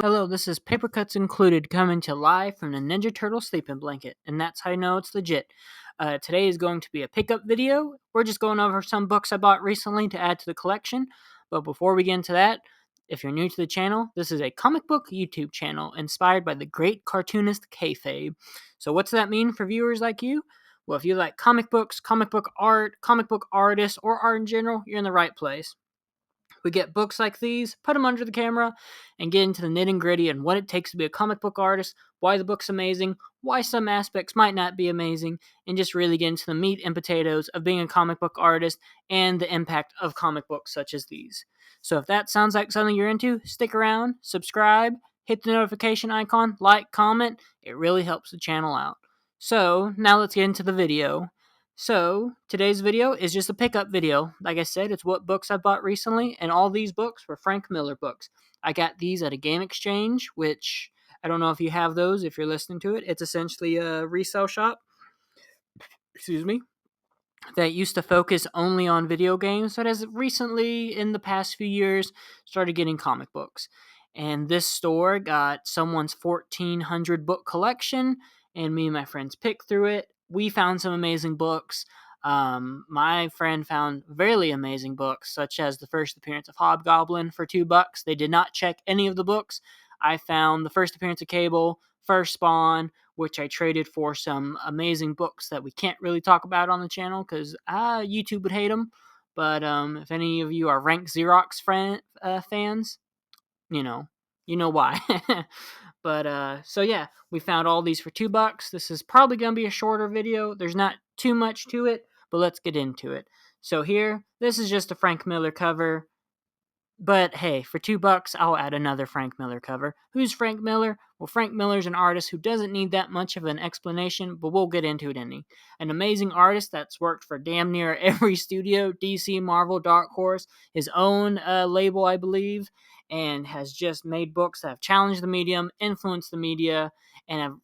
Hello, this is Paper Cuts Included coming to live from the Ninja Turtle sleeping blanket, and that's how you know it's legit. Today is going to be a pickup video. We're just going over some books I bought recently to add to the collection. But before we get into that, if you're new to the channel, this is a comic book YouTube channel inspired by the great cartoonist Kayfabe. So what's that mean for viewers like you? Well, if you like comic books, comic book art, comic book artists, or art in general, you're in the right place. We get books like these, put them under the camera, and get into the nitty gritty and what it takes to be a comic book artist, why the book's amazing, why some aspects might not be amazing, and just really get into the meat and potatoes of being a comic book artist and the impact of comic books such as these. So if that sounds like something you're into, stick around, subscribe, hit the notification icon, like, comment. It really helps the channel out. So now let's get into the video. So, today's video is just a pickup video. Like I said, it's what books I bought recently, and all these books were Frank Miller books. I got these at a game exchange, which I don't know if you have those if you're listening to it. It's essentially a resale shop, excuse me, that used to focus only on video games, but has recently, in the past few years, started getting comic books. And this store got someone's 1,400 book collection, and me and my friends picked through it. We found some amazing books. My friend found really amazing books, such as the first appearance of Hobgoblin for $2. They did not check any of the books. I found the first appearance of Cable, First Spawn, which I traded for some amazing books that we can't really talk about on the channel because YouTube would hate them. But if any of you are Rank Xerox fans, you know why. But so yeah, we found all these for $2. This is probably gonna be a shorter video. There's not too much to it, but let's get into it. So here, this is just a Frank Miller cover. But hey, for $2, I'll add another Frank Miller cover. Who's Frank Miller? Well, Frank Miller's an artist who doesn't need that much of an explanation, but we'll get into it anyway. An amazing artist that's worked for damn near every studio, DC, Marvel, Dark Horse, his own label, I believe, and has just made books that have challenged the medium, influenced the media, and have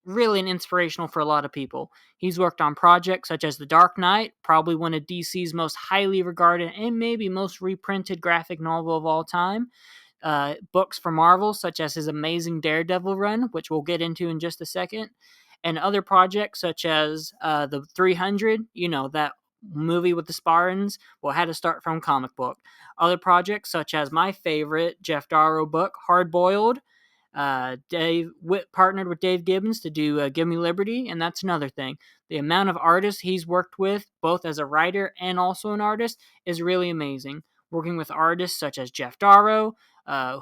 really an inspirational for a lot of people. He's worked on projects such as The Dark Knight, probably one of DC's most highly regarded and maybe most reprinted graphic novel of all time. Books for Marvel, such as his amazing Daredevil run, which we'll get into in just a second, and other projects such as the 300, that movie with the Spartans, well, had to start from comic book. Other projects such as my favorite Jeff Darrow book, Hard Boiled, Dave partnered with Dave Gibbons to do Give Me Liberty, and that's another thing. The amount of artists he's worked with, both as a writer and also an artist, is really amazing. Working with artists such as Jeff Darrow,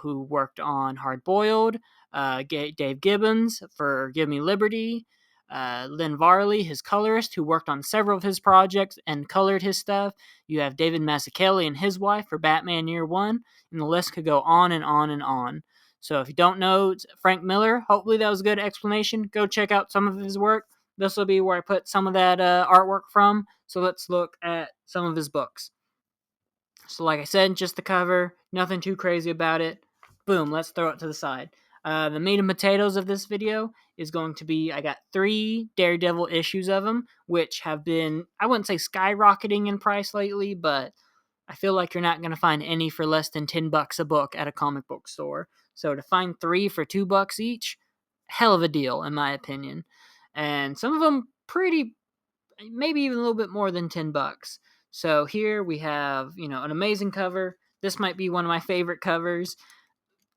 who worked on Hard Boiled, Dave Gibbons for Give Me Liberty, Lynn Varley, his colorist, who worked on several of his projects and colored his stuff. You have David Mazzucchelli and his wife for Batman Year One, and the list could go on and on and on. So if you don't know Frank Miller, hopefully that was a good explanation. Go check out some of his work. This will be where I put some of that artwork from. So let's look at some of his books. So like I said, just the cover, nothing too crazy about it. Boom, let's throw it to the side. The meat and potatoes of this video is going to be, I got 3 Daredevil issues of them, which have been, I wouldn't say skyrocketing in price lately, but I feel like you're not going to find any for less than $10 a book at a comic book store. So to find 3 for $2 each, hell of a deal in my opinion. And some of them pretty, maybe even a little bit more than $10. So here we have, an amazing cover. This might be one of my favorite covers.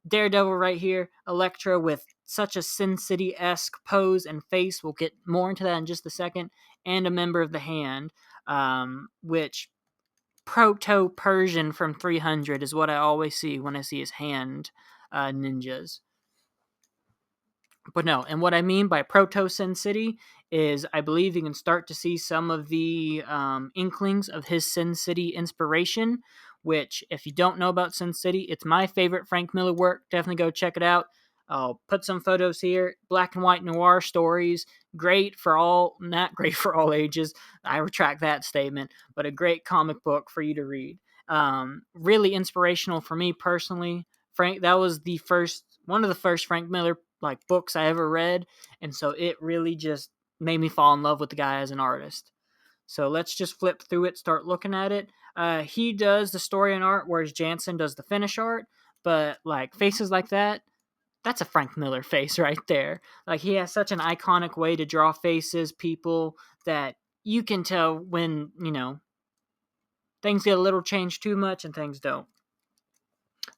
Daredevil right here, Elektra with such a Sin City-esque pose and face. We'll get more into that in just a second. And a member of the Hand, which Proto-Persian from 300 is what I always see when I see his hand ninjas. But no, and what I mean by Proto-Sin City is I believe you can start to see some of the inklings of his Sin City inspiration, which if you don't know about Sin City, it's my favorite Frank Miller work. Definitely go check it out. I'll put some photos here. Black and white noir stories. Great for all, not great for all ages. I retract that statement, but a great comic book for you to read. Really inspirational for me personally. Frank, that was one of the first Frank Miller books I ever read, and so it really just made me fall in love with the guy as an artist. So let's just flip through it, start looking at it. He does the story and art, whereas Jansen does the finish art, but faces like that, That's a Frank Miller face right there. Like, he has such an iconic way to draw faces, people, that you can tell when, things get a little changed too much and things don't.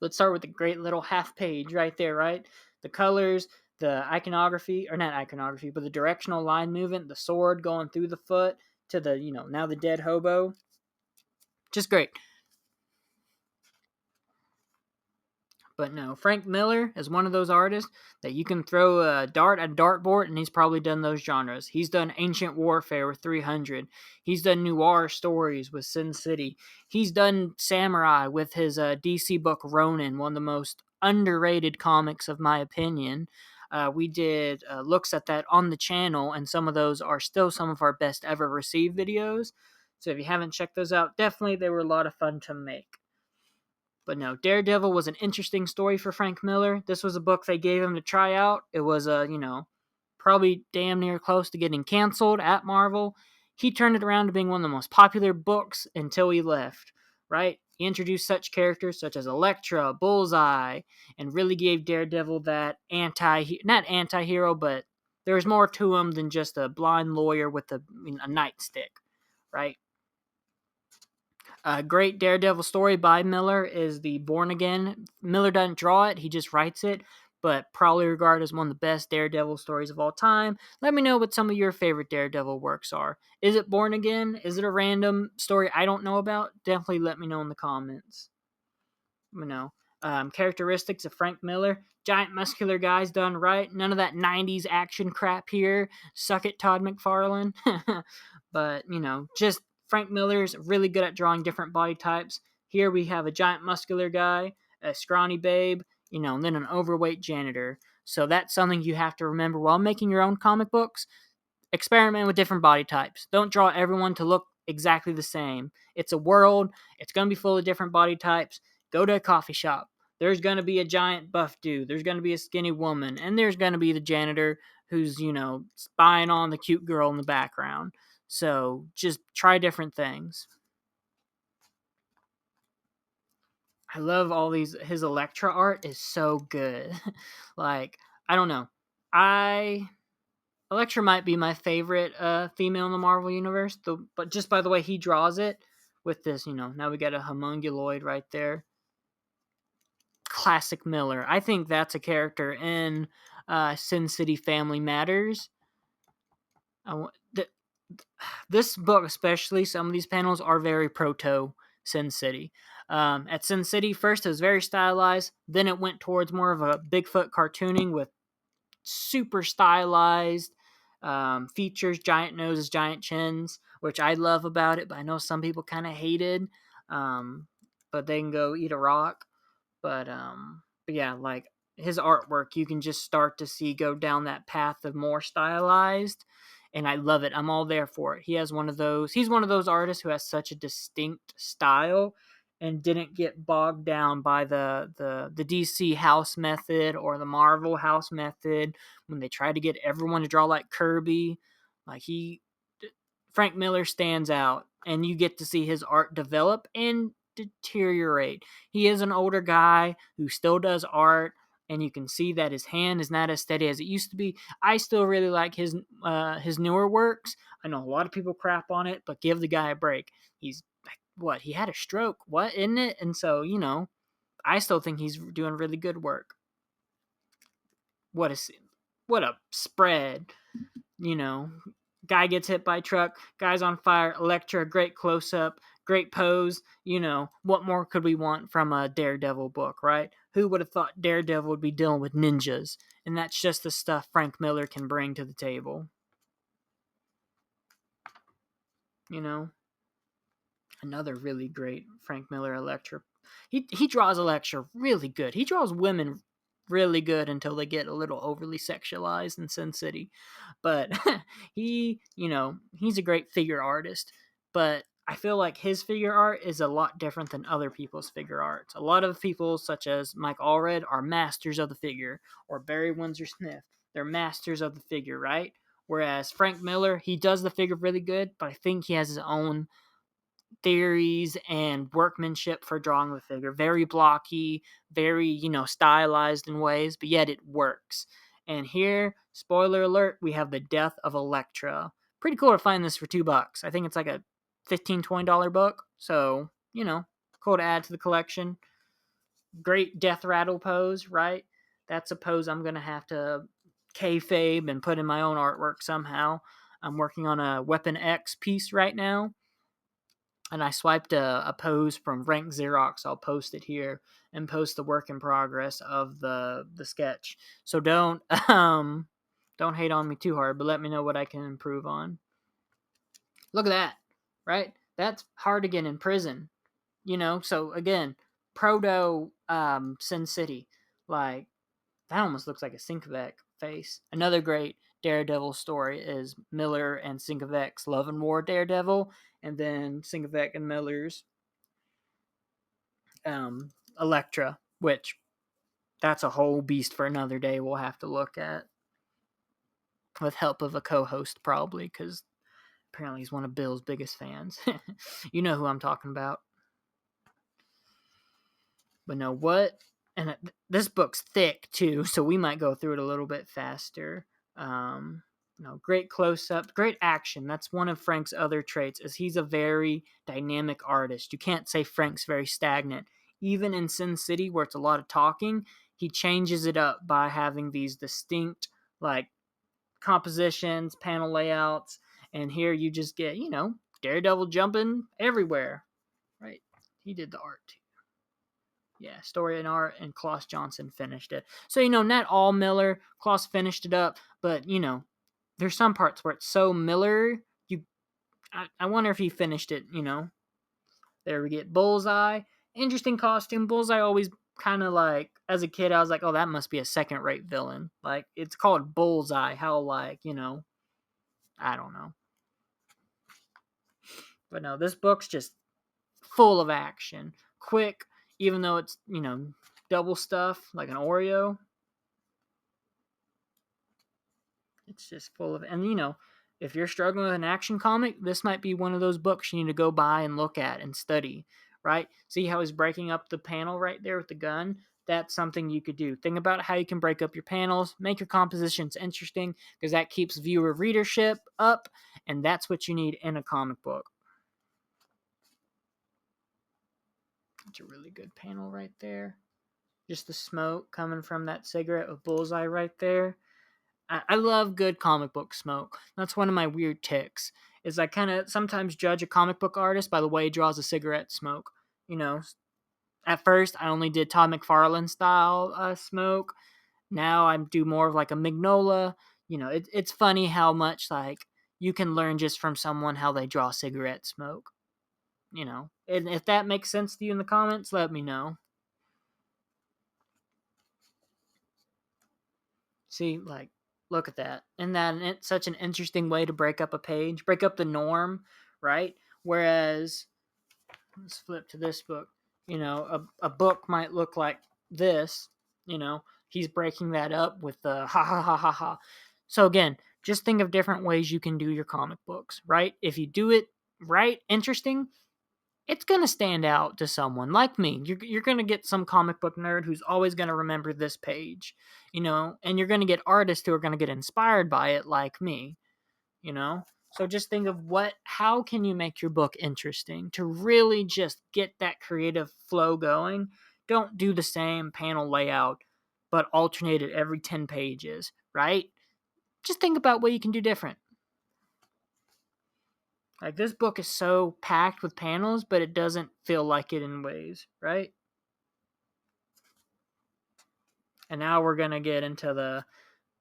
Let's start with the great little half page right there, right? The colors, the iconography, or not iconography, but the directional line movement, the sword going through the foot to the, now the dead hobo. Just great. But no, Frank Miller is one of those artists that you can throw a dart at a dartboard, and he's probably done those genres. He's done ancient warfare with 300. He's done noir stories with Sin City. He's done samurai with his DC book Ronin, one of the most underrated comics of my opinion. We did looks at that on the channel, and some of those are still some of our best ever received videos. So if you haven't checked those out, definitely they were a lot of fun to make. But no, Daredevil was an interesting story for Frank Miller. This was a book they gave him to try out. It was probably damn near close to getting canceled at Marvel. He turned it around to being one of the most popular books until he left, right? He introduced such characters such as Elektra, Bullseye, and really gave Daredevil that not anti-hero, but there's more to him than just a blind lawyer with a nightstick, right? A great Daredevil story by Miller is the Born Again. Miller doesn't draw it, he just writes it, but probably regarded as one of the best Daredevil stories of all time. Let me know what some of your favorite Daredevil works are. Is it Born Again? Is it a random story I don't know about? Definitely let me know in the comments. Characteristics of Frank Miller: giant muscular guys done right. None of that 90s action crap here. Suck it, Todd McFarlane. But, just Frank Miller's really good at drawing different body types. Here we have a giant muscular guy, a scrawny babe, and then an overweight janitor. So that's something you have to remember while making your own comic books. Experiment with different body types. Don't draw everyone to look exactly the same. It's a world. It's going to be full of different body types. Go to a coffee shop. There's going to be a giant buff dude. There's going to be a skinny woman. And there's going to be the janitor who's, spying on the cute girl in the background. So just try different things. I love all these. His Elektra art is so good. Like, I don't know. Elektra might be my favorite female in the Marvel Universe, but just by the way he draws it with this, now we got a homunculoid right there. Classic Miller. I think that's a character in Sin City Family Matters. This book, especially, some of these panels are very proto Sin City. At Sin City, first it was very stylized, then it went towards more of a Bigfoot cartooning with super stylized features, giant noses, giant chins, which I love about it, but I know some people kind of hated. But they can go eat a rock. But yeah, like his artwork, you can just start to see go down that path of more stylized, and I love it. I'm all there for it. He's one of those artists who has such a distinct style and didn't get bogged down by the DC house method or the Marvel house method when they try to get everyone to draw like Kirby. Like Frank Miller stands out, and you get to see his art develop and deteriorate. He is an older guy who still does art, and you can see that his hand is not as steady as it used to be. I still really like his newer works. I know a lot of people crap on it, but give the guy a break. He's he had a stroke, isn't it? And so, I still think he's doing really good work. What a spread, guy gets hit by a truck, guy's on fire, Elektra, great close up, great pose. What more could we want from a Daredevil book, right? Who would have thought Daredevil would be dealing with ninjas? And that's just the stuff Frank Miller can bring to the table. Another really great Frank Miller Elektra. He draws Elektra really good. He draws women really good until they get a little overly sexualized in Sin City. But he's a great figure artist. But I feel like his figure art is a lot different than other people's figure arts. A lot of people, such as Mike Allred, are masters of the figure, or Barry Windsor Smith. They're masters of the figure, right? Whereas Frank Miller, he does the figure really good, but I think he has his own theories and workmanship for drawing the figure. Very blocky, very, stylized in ways, but yet it works. And here, spoiler alert, we have the death of Elektra. Pretty cool to find this for $2. I think it's like a $15-$20 book. So, cool to add to the collection. Great death rattle pose, right? That's a pose I'm going to have to kayfabe and put in my own artwork somehow. I'm working on a Weapon X piece right now, and I swiped a pose from Rank Xerox. I'll post it here and post the work in progress of the sketch. So don't hate on me too hard, but let me know what I can improve on. Look at that, right? That's hard to get in prison, So again, proto Sin City, like that almost looks like a Sinkovec face. Another great Daredevil story is Miller and Sinkovec's Love and War Daredevil, and then Sinkovec and Miller's Elektra, which that's a whole beast for another day we'll have to look at with help of a co-host probably, because apparently he's one of Bill's biggest fans. You know who I'm talking about. But no, what? And this book's thick too, so we might go through it a little bit faster. Great close-up, great action. That's one of Frank's other traits, is he's a very dynamic artist. You can't say Frank's very stagnant. Even in Sin City, where it's a lot of talking, he changes it up by having these distinct, like, compositions, panel layouts, and here you just get, Daredevil jumping everywhere, right? He did the art too. Yeah, story and art, and Klaus Johnson finished it. So, not all Miller. Klaus finished it up, but, there's some parts where it's so Miller, I wonder if he finished it, There we get Bullseye. Interesting costume. Bullseye always kind of like, as a kid, I was like, oh, that must be a second-rate villain. Like, it's called Bullseye. How, like, I don't know. But no, this book's just full of action. Quick, even though it's, double stuff, like an Oreo. It's just full of, and if you're struggling with an action comic, this might be one of those books you need to go buy and look at and study, right? See how he's breaking up the panel right there with the gun? That's something you could do. Think about how you can break up your panels, make your compositions interesting, because that keeps viewer readership up, and that's what you need in a comic book. That's a really good panel right there. Just the smoke coming from that cigarette with Bullseye right there. I love good comic book smoke. That's one of my weird ticks, is I kind of sometimes judge a comic book artist by the way he draws a cigarette smoke. At first I only did Todd McFarlane style smoke. Now I do more of like a Mignola. It's funny how much like you can learn just from someone how they draw cigarette smoke. And if that makes sense to you in the comments, let me know. See, like, look at that. And it's such an interesting way to break up a page, break up the norm, right? Whereas, let's flip to this book. A book might look like this. He's breaking that up with the ha ha ha ha ha. So again, just think of different ways you can do your comic books, right? If you do it right, interesting, it's going to stand out to someone like me. You're going to get some comic book nerd who's always going to remember this page, and you're going to get artists who are going to get inspired by it like me, So just think of how can you make your book interesting to really just get that creative flow going. Don't do the same panel layout, but alternate it every 10 pages, right? Just think about what you can do different. Like, this book is so packed with panels, but it doesn't feel like it in ways, right? And now we're going to get into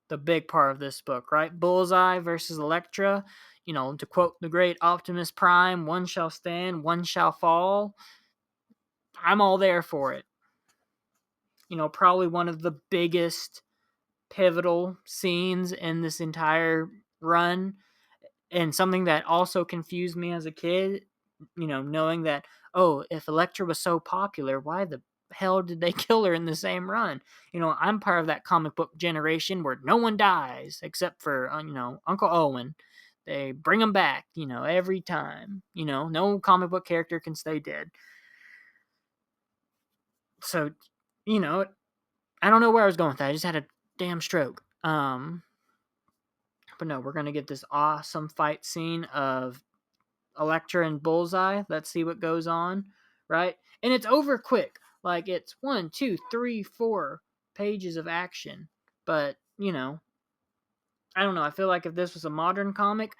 the big part of this book, right? Bullseye versus Elektra. To quote the great Optimus Prime, one shall stand, one shall fall. I'm all there for it. Probably one of the biggest pivotal scenes in this entire run. And something that also confused me as a kid, knowing that, oh, if Elektra was so popular, why the hell did they kill her in the same run? I'm part of that comic book generation where no one dies except for, Uncle Owen. They bring them back, every time. No comic book character can stay dead. So, I don't know where I was going with that. I just had a damn stroke. But no, we're gonna get this awesome fight scene of Elektra and Bullseye. Let's see what goes on, right? And it's over quick. Like it's 1, 2, 3, 4 pages of action. But I don't know. I feel like if this was a modern comic,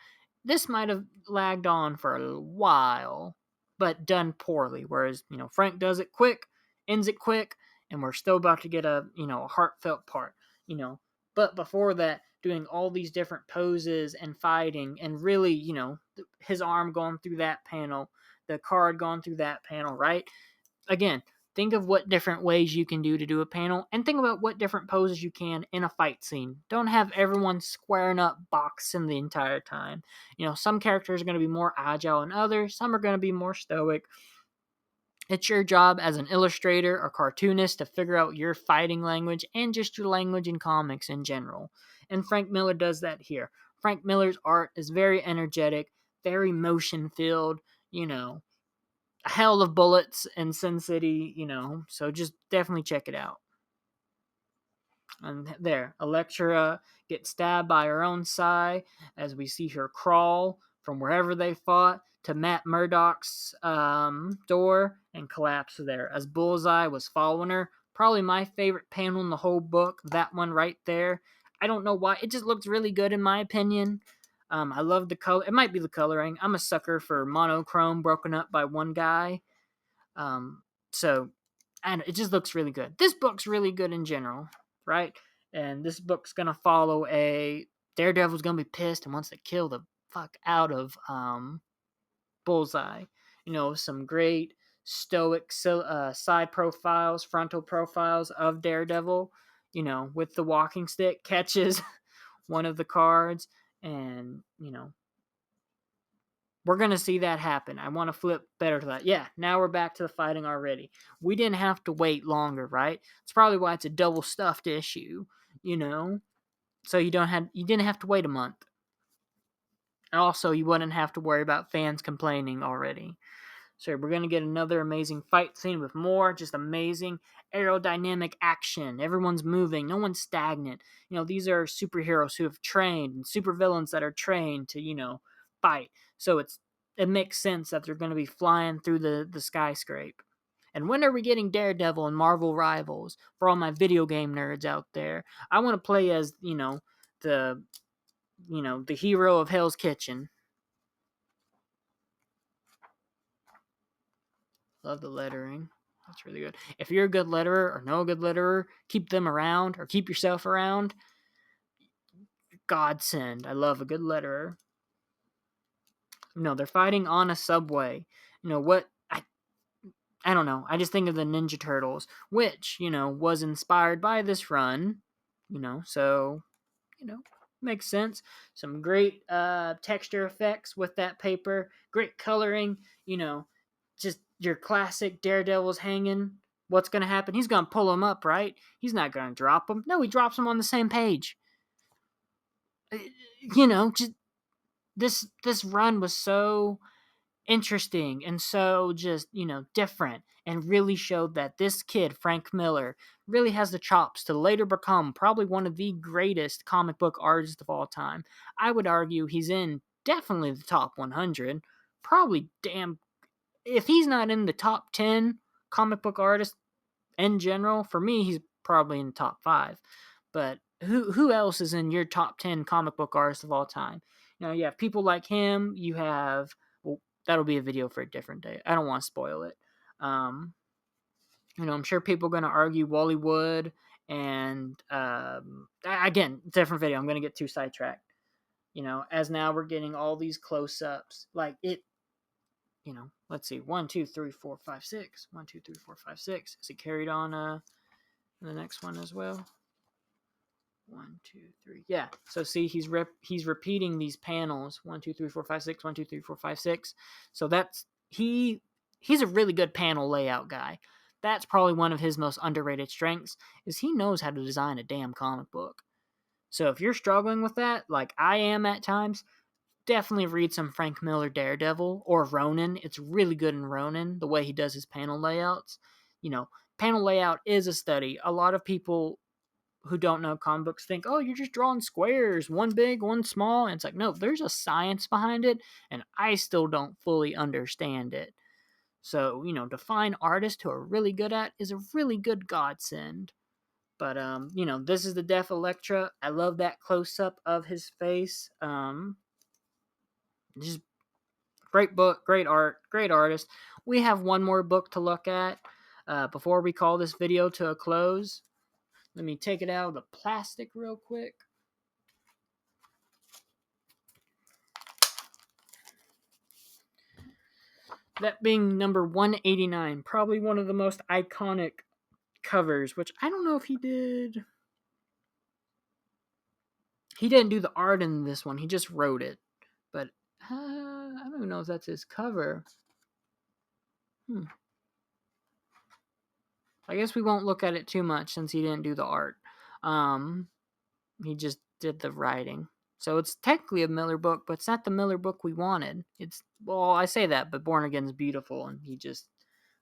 this might have lagged on for a while, but done poorly. Whereas, Frank does it quick, ends it quick, and we're still about to get a heartfelt part, But before that, doing all these different poses and fighting, and really, his arm going through that panel, the card going through that panel, right? Again, think of what different ways you can do to do a panel, and think about what different poses you can in a fight scene. Don't have everyone squaring up, boxing the entire time. Some characters are going to be more agile than others. Some are going to be more stoic. It's your job as an illustrator or cartoonist to figure out your fighting language and just your language in comics in general. And Frank Miller does that here. Frank Miller's art is very energetic, very motion filled, hell of bullets in Sin City, so just definitely check it out. And there, Elektra gets stabbed by her own Psy as we see her crawl from wherever they fought to Matt Murdock's door and collapse there as Bullseye was following her. Probably my favorite panel in the whole book, that one right there. I don't know why. It just looks really good in my opinion. I love the color. It might be the coloring. I'm a sucker for monochrome broken up by one guy. So, and it just looks really good. This book's really good in general, right? And this book's gonna follow a Daredevil's gonna be pissed and wants to kill the fuck out of Bullseye. Some great stoic side profiles, frontal profiles of Daredevil. With the walking stick, catches one of the cards, and we're going to see that happen. I want to flip better to that. Yeah, now we're back to the fighting already. We didn't have to wait longer, right? It's probably why it's a double stuffed issue, So you didn't have to wait a month. And also, you wouldn't have to worry about fans complaining already. So we're going to get another amazing fight scene with more just amazing aerodynamic action. Everyone's moving. No one's stagnant. These are superheroes who have trained and supervillains that are trained to, fight. So it makes sense that they're going to be flying through the skyscraper. And when are we getting Daredevil and Marvel Rivals for all my video game nerds out there? I want to play as, the the hero of Hell's Kitchen. Love the lettering. That's really good. If you're a good letterer or know a good letterer, keep them around or keep yourself around. Godsend. I love a good letterer. They're fighting on a subway. What? I don't know. I just think of the Ninja Turtles, which, was inspired by this run. So, makes sense. Some great texture effects with that paper. Great coloring. Just your classic Daredevil's hanging. What's going to happen? He's going to pull him up, right? He's not going to drop him. No, he drops him on the same page. Just this run was so interesting and so just, different, and really showed that this kid, Frank Miller, really has the chops to later become probably one of the greatest comic book artists of all time. I would argue he's in definitely the top 100. Probably if he's not in the top 10 comic book artists in general, for me, he's probably in the top 5. But who else is in your top 10 comic book artists of all time? You have people like him. You have, well, that'll be a video for a different day. I don't want to spoil it. I'm sure people are going to argue Wally Wood, and again, different video. I'm going to get too sidetracked. As now we're getting all these close-ups, like it. Let's see, 1, 2, 3, 4, 5, 6. 1, 2, 3, 4, 5, 6. Is it carried on the next one as well? 1, 2, 3. Yeah. So see, he's repeating these panels. 1, 2, 3, 4, 5, 6. 1, 2, 3, 4, 5, 6. So that's he's a really good panel layout guy. That's probably one of his most underrated strengths, is he knows how to design a damn comic book. So if you're struggling with that, like I am at times, definitely read some Frank Miller Daredevil or Ronin. It's really good in Ronin, the way he does his panel layouts. Panel layout is a study. A lot of people who don't know comic books think, oh, you're just drawing squares, one big, one small. And it's like, no, there's a science behind it, and I still don't fully understand it. So, to find artists who are really good at is a really good godsend. But, this is the Deaf Electra. I love that close up of his face. Just great book, great art, great artist. We have one more book to look at before we call this video to a close. Let me take it out of the plastic real quick. That being number 189, probably one of the most iconic covers, which I don't know if he did. He didn't do the art in this one, he just wrote it. But I don't even know if that's his cover. I guess we won't look at it too much since he didn't do the art. He just did the writing. So it's technically a Miller book, but it's not the Miller book we wanted. I say that, but Born Again's beautiful, and he just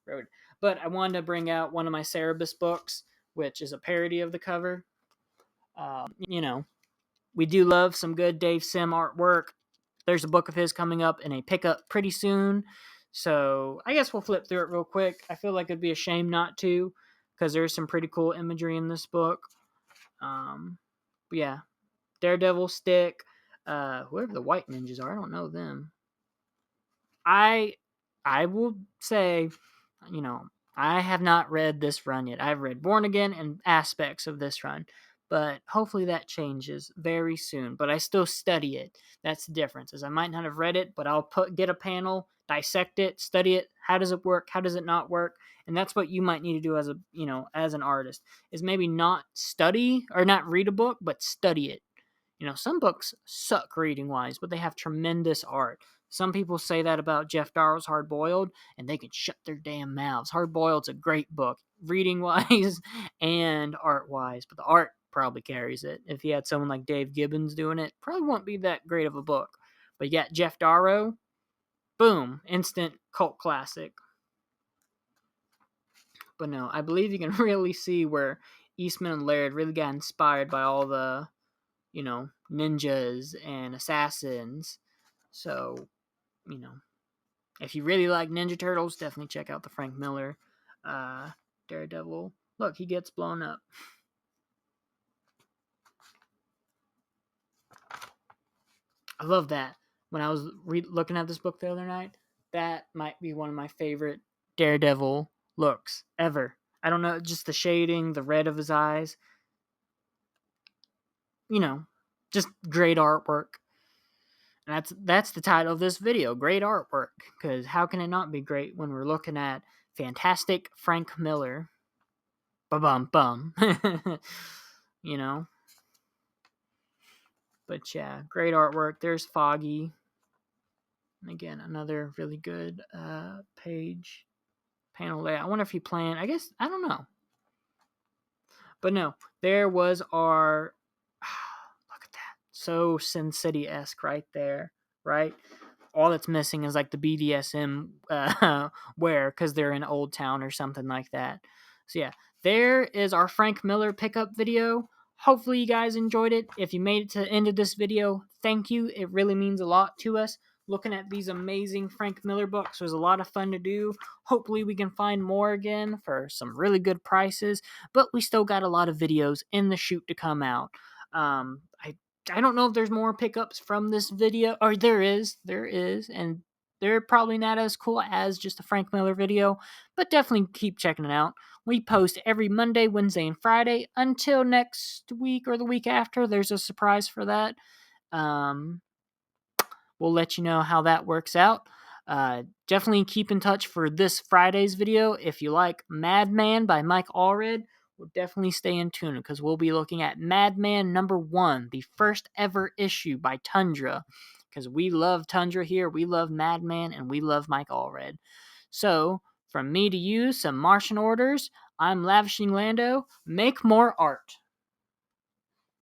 wrote it. But I wanted to bring out one of my Cerebus books, which is a parody of the cover. We do love some good Dave Sim artwork. There's a book of his coming up in a pickup pretty soon. So I guess we'll flip through it real quick. I feel like it'd be a shame not to, because there's some pretty cool imagery in this book. Yeah. Daredevil, Stick, whoever the white ninjas are, I don't know them. I will say, I have not read this run yet. I've read Born Again and aspects of this run, but hopefully that changes very soon. But I still study it. That's the difference. Is I might not have read it, but I'll get a panel, dissect it, study it. How does it work? How does it not work? And that's what you might need to do as an artist, is maybe not study or not read a book, but study it. Some books suck reading wise, but they have tremendous art. Some people say that about Jeff Darrow's Hard Boiled, and they can shut their damn mouths. Hard Boiled's a great book, reading wise and art wise, but the art probably carries it. If you had someone like Dave Gibbons doing it, probably won't be that great of a book. But you got Jeff Darrow, boom, instant cult classic. But no, I believe you can really see where Eastman and Laird really got inspired by all the ninjas and assassins. So, if you really like Ninja Turtles, definitely check out the Frank Miller Daredevil. Look, he gets blown up. I love that. When I was looking at this book the other night, that might be one of my favorite Daredevil looks ever. I don't know, just the shading, the red of his eyes. Just great artwork. And that's the title of this video, great artwork, because how can it not be great when we're looking at fantastic Frank Miller? Ba-bum-bum. But yeah, great artwork. There's Foggy. And again, another really good page panel layout. I wonder if he planned, I don't know. But no, there was our look at that. So Sin City-esque right there, right? All that's missing is like the BDSM wear, because they're in Old Town or something like that. So yeah, there is our Frank Miller pickup video. Hopefully you guys enjoyed it. If you made it to the end of this video, thank you. It really means a lot to us. Looking at these amazing Frank Miller books was a lot of fun to do. Hopefully we can find more again for some really good prices, but we still got a lot of videos in the chute to come out. I don't know if there's more pickups from this video, or there is, and they're probably not as cool as just a Frank Miller video, but definitely keep checking it out. We post every Monday, Wednesday, and Friday until next week or the week after. There's a surprise for that. We'll let you know how that works out. Definitely keep in touch for this Friday's video. If you like Madman by Mike Allred, we'll definitely stay in tune, because we'll be looking at Madman #1, the first ever issue by Tundra, because we love Tundra here, we love Madman, and we love Mike Allred. So, from me to you, some Martian orders. I'm Lavishing Lando. Make more art.